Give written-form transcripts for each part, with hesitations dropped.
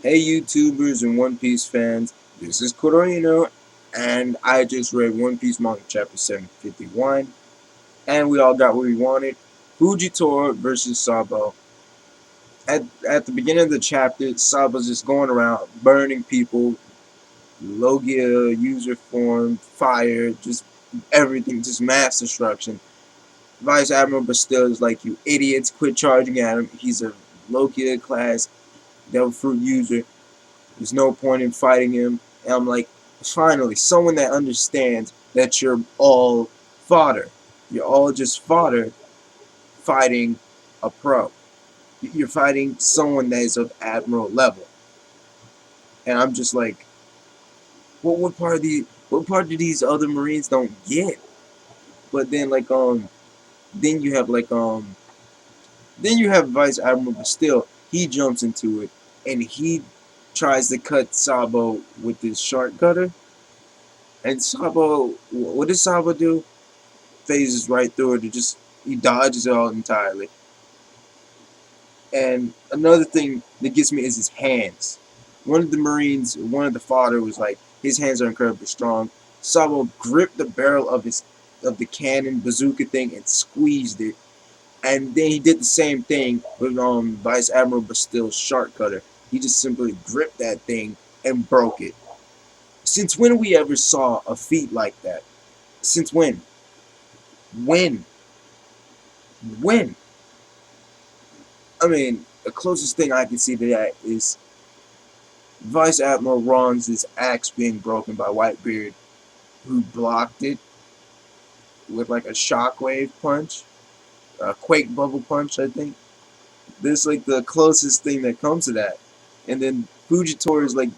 Hey YouTubers and One Piece fans, this is Corino, and I just read One Piece Manga Chapter 751, and we all got what we wanted. Fujitora versus Sabo. At the beginning of the chapter, Sabo's just going around burning people, Logia, user form, fire, just everything, just mass destruction. Vice Admiral Bastille is like, you idiots, quit charging at him. He's a Logia class Devil Fruit user. There's no point in fighting him. And I'm like, finally, someone that understands that you're all fodder. You're all just fodder fighting a pro. You're fighting someone that is of admiral level. And I'm just like, what part do these other Marines don't get? But then then you have then you have Vice Admiral Bastille. He jumps into it and he tries to cut Sabo with his shark cutter. And Sabo, what does Sabo do? Phases right through it. He dodges it all entirely. And another thing that gets me is his hands. One of the Marines, one of the fodder was like, his hands are incredibly strong. Sabo gripped the barrel of the cannon bazooka thing and squeezed it. And then he did the same thing with Vice Admiral Bastille's shark cutter. He just simply gripped that thing and broke it. Since when we ever saw a feat like that? Since when? When? When? I mean, the closest thing I can see to that is Vice Admiral Ron's axe being broken by Whitebeard, who blocked it with like a shockwave punch, a quake bubble punch, I think. This is like the closest thing that comes to that. And then Fujitora is like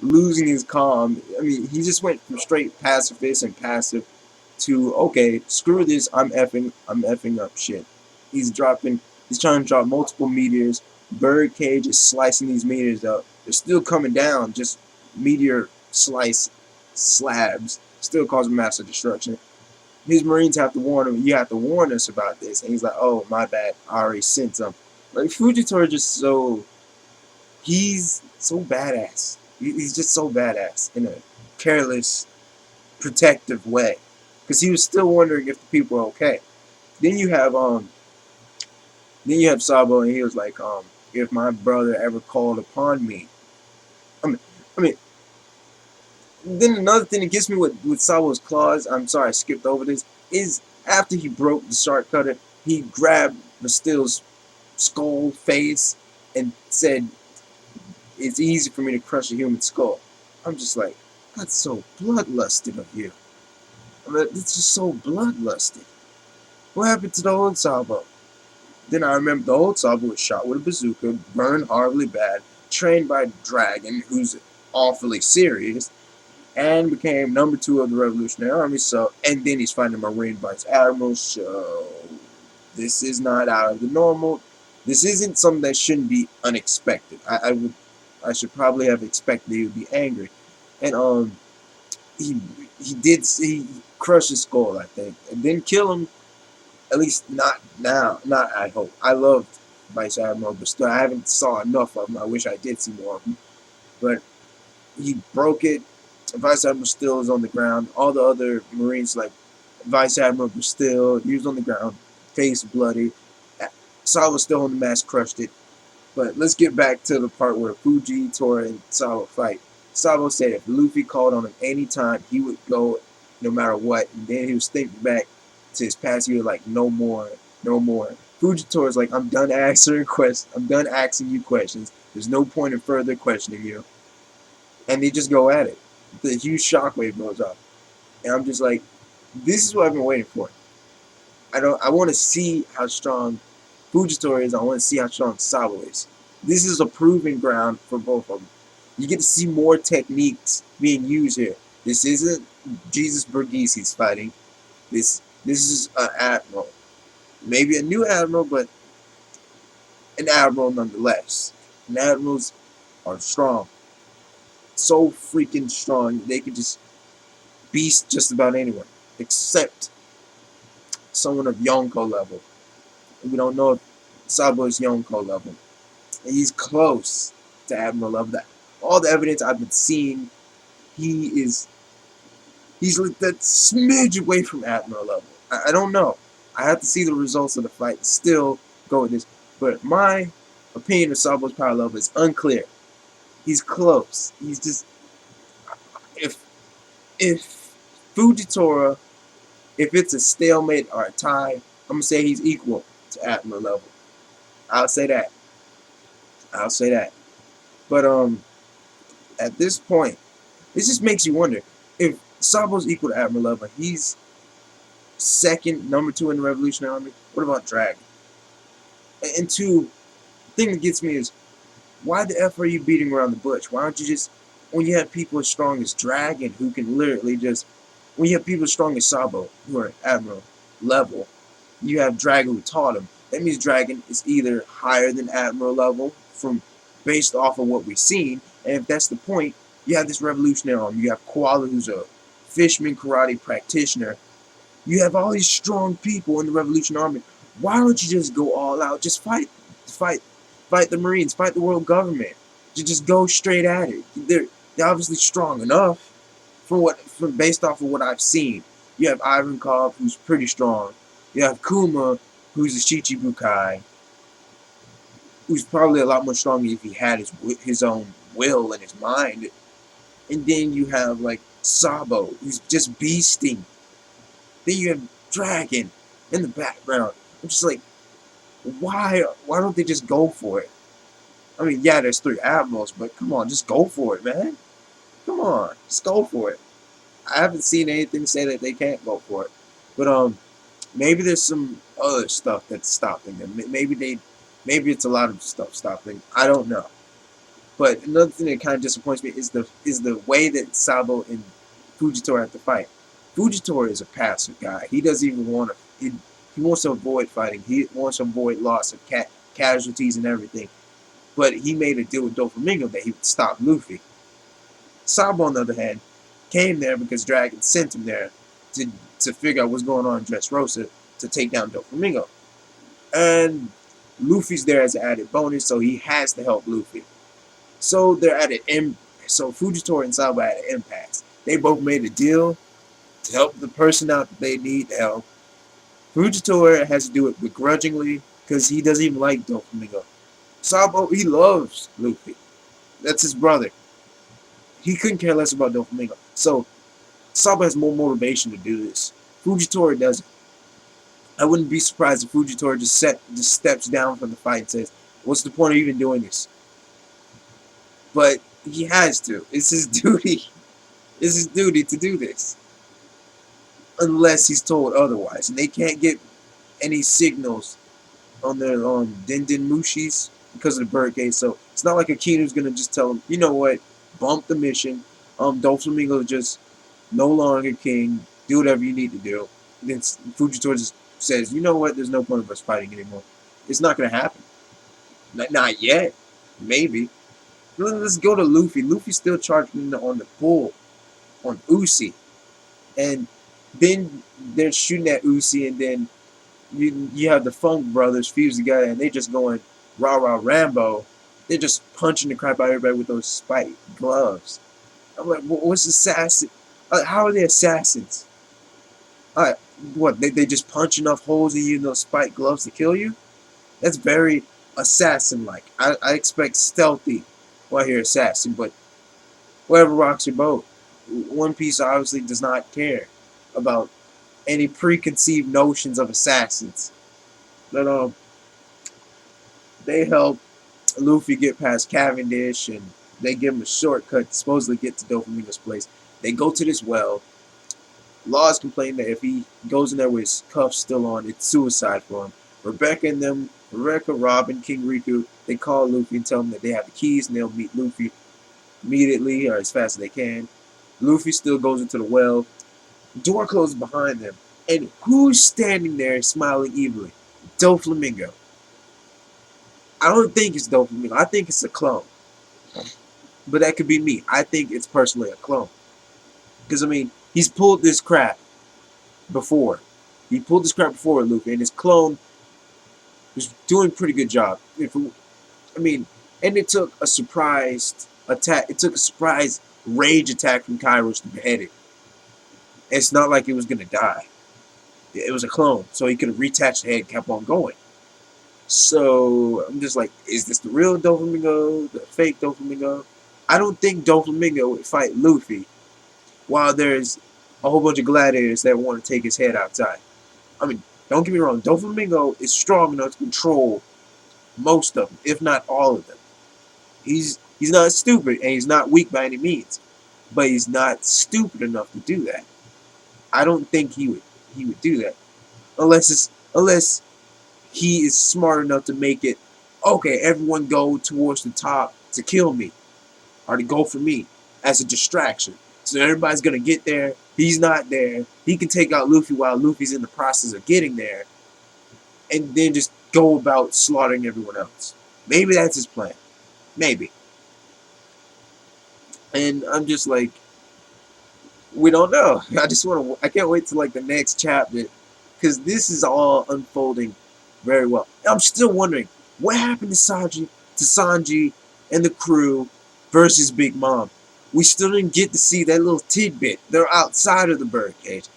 losing his calm. I mean, he just went from straight pacifist and passive to, okay, screw this, I'm effing up shit. He's trying to drop multiple meteors. Birdcage is slicing these meteors up. They're still coming down, just meteor slice slabs, still causing massive destruction. His Marines have to warn him, you have to warn us about this. And he's like, oh, my bad, I already sent them. Like, Fujitora he's so badass. He's just so badass in a careless, protective way. Because he was still wondering if the people were okay. Then you have Sabo, and he was like, if my brother ever called upon me. I mean, I mean, then another thing that gets me with Sabo's claws, I'm sorry I skipped over this, is after he broke the shark cutter, he grabbed Bastille's skull face and said, it's easy for me to crush a human skull. I'm just like, that's so bloodlusted of you. I mean, it's just so bloodlusted. What happened to the old Sabo? Then I remember the old Sabo was shot with a bazooka, burned horribly bad, trained by a dragon who's awfully serious, and became #2 of the Revolutionary Army. So, and then he's fighting a Marine Vice Admiral. So, this is not out of the normal. This isn't something that shouldn't be unexpected. I should probably have expected he would be angry, and he he crushed his skull, I think, and didn't kill him. At least not now. Not, I hope. I loved Vice Admiral, but still, I haven't saw enough of him. I wish I did see more of him. But he broke it. Vice Admiral still is on the ground. All the other Marines, like Vice Admiral Bastille, he was on the ground, face bloody. Sabo was still on the mast, crushed it. But let's get back to the part where Fuji, Tora, and Sabo fight. Sabo said if Luffy called on him anytime, he would go no matter what. And then he was thinking back to his past. He was like, no more, no more. Fujitori's like, I'm done asking you questions. There's no point in further questioning you. And they just go at it. The huge shockwave goes off. And I'm just like, this is what I've been waiting for. I want to see how strong Fujitora is. I want to see how strong Sabo is. This is a proving ground for both of them. You get to see more techniques being used here. This isn't Jesus Burgess he's fighting. This is an admiral. Maybe a new admiral, but an admiral nonetheless. And admirals are strong. So freaking strong, they can just beast just about anyone. Except someone of Yonko level. And we don't know if Sabo is Yonko level. And he's close to admiral level. all the evidence I've been seeing, he's like that smidge away from Admiral level. I don't know. I have to see the results of the fight to still go with this. But my opinion of Sabo's power level is unclear. He's close. He's just if if Fujitora, if it's a stalemate or a tie, I'm gonna say he's equal to Admiral level. I'll say that. I'll say that. But at this point, this just makes you wonder if Sabo's equal to Admiral level. He's second, number 2 in the Revolutionary Army. What about Dragon? And two, the thing that gets me is why the F are you beating around the bush? Why don't you just, when you have people as strong as Dragon who can literally just, when you have people as strong as Sabo who are Admiral level, you have Dragon who taught him. That means Dragon is either higher than Admiral level from based off of what we've seen, and if that's the point, you have this Revolutionary Army. You have Koala who's a fisherman karate practitioner. You have all these strong people in the Revolutionary Army. Why don't you just go all out? Just fight the Marines, fight the world government. Just go straight at it. They're obviously strong enough from based off of what I've seen. You have Ivankov, who's pretty strong. You have Kuma, who's a Shichibukai, who's probably a lot more stronger if he had his own will and his mind. And then you have like Sabo, who's just beasting. Then you have Dragon in the background. I'm just like, why don't they just go for it? I mean, yeah, there's 3 admirals, but come on, just go for it, man. Come on, just go for it. I haven't seen anything say that they can't go for it. But maybe there's some other stuff that's stopping them. Maybe it's a lot of stuff stopping. I don't know. But another thing that kind of disappoints me is the way that Sabo and Fujitora have to fight. Fujitora is a passive guy. He doesn't even want to. He wants to avoid fighting. He wants to avoid loss of casualties and everything. But he made a deal with Doflamingo that he would stop Luffy. Sabo, on the other hand, came there because Dragon sent him there to figure out what's going on in Dressrosa to take down Doflamingo. And Luffy's there as an added bonus, so he has to help Luffy. So they're at so Fujitora and Sabo at an impasse. They both made a deal to help the person out that they need help. Fujitora has to do it begrudgingly because he doesn't even like Doflamingo. Sabo, he loves Luffy. That's his brother. He couldn't care less about Doflamingo. So Sabo has more motivation to do this. Fujitora doesn't. I wouldn't be surprised if Fujitora just steps down from the fight and says, "What's the point of even doing this?" But he has to. It's his duty. It's his duty to do this. Unless he's told otherwise. And they can't get any signals on their Dindin Mushis because of the bird cage. So it's not like Akinu's going to just tell him, you know what, bump the mission. Doflamingo is just no longer king. Do whatever you need to do. And then Fujitora just says, you know what, there's no point of us fighting anymore. It's not going to happen. Not yet. Maybe. Let's go to Luffy. Luffy's still charging on the bull on Uzi. And then they're shooting at Uzi, and then you have the Funk brothers fuse together, and they're just going rah Rambo. They're just punching the crap out of everybody with those spike gloves. I'm like, what's assassin? How are they assassins? What, they just punch enough holes in you in those spike gloves to kill you? That's very assassin-like. I expect stealthy when I hear assassin, but whatever rocks your boat. One Piece obviously does not care about any preconceived notions of assassins. But they help Luffy get past Cavendish, and they give him a shortcut to supposedly get to Doflamingo's place. They go to this well. Laws complain that if he goes in there with his cuffs still on, it's suicide for him. Rebecca, Robin, King Riku, they call Luffy and tell him that they have the keys and they'll meet Luffy immediately or as fast as they can. Luffy still goes into the well. Door closes behind them. And who's standing there smiling evilly? Doflamingo. I don't think it's Doflamingo. I think it's a clone. But that could be me. I think it's personally a clone. Because, I mean, he's pulled this crap before. He pulled this crap before with Luffy, and his clone was doing a pretty good job. And it took a surprised attack. It took a surprise rage attack from Kairos to behead it. It's not like it was gonna die. It was a clone, so he could have reattached the head and kept on going. So I'm just like, is this the real Doflamingo, the fake Doflamingo? I don't think Doflamingo would fight Luffy while there's a whole bunch of gladiators that want to take his head outside. I mean, don't get me wrong, Doflamingo is strong enough to control most of them, if not all of them. He's not stupid and he's not weak by any means, but he's not stupid enough to do that. I don't think he would do that unless he is smart enough to make it okay. Everyone go towards the top to kill me or to go for me as a distraction. So everybody's gonna get there. He's not there. He can take out Luffy while Luffy's in the process of getting there, and then just go about slaughtering everyone else. Maybe that's his plan. Maybe. And I'm just like, we don't know. I can't wait to like the next chapter, because this is all unfolding very well. I'm still wondering what happened to Sanji and the crew versus Big Mom. We still didn't get to see that little tidbit. They're outside of the birdcage.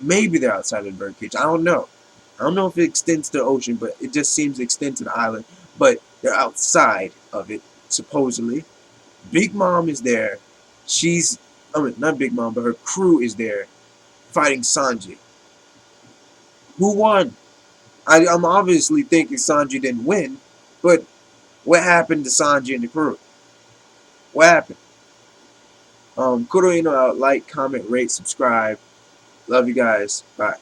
Maybe they're outside of the birdcage. I don't know. I don't know if it extends to the ocean, but it just seems to extend to the island. But they're outside of it, supposedly. Big Mom is there. I mean, not Big Mom, but her crew is there fighting Sanji. Who won? I'm obviously thinking Sanji didn't win, but what happened to Sanji and the crew? What happened? Kudo, like, comment, rate, subscribe. Love you guys. Bye.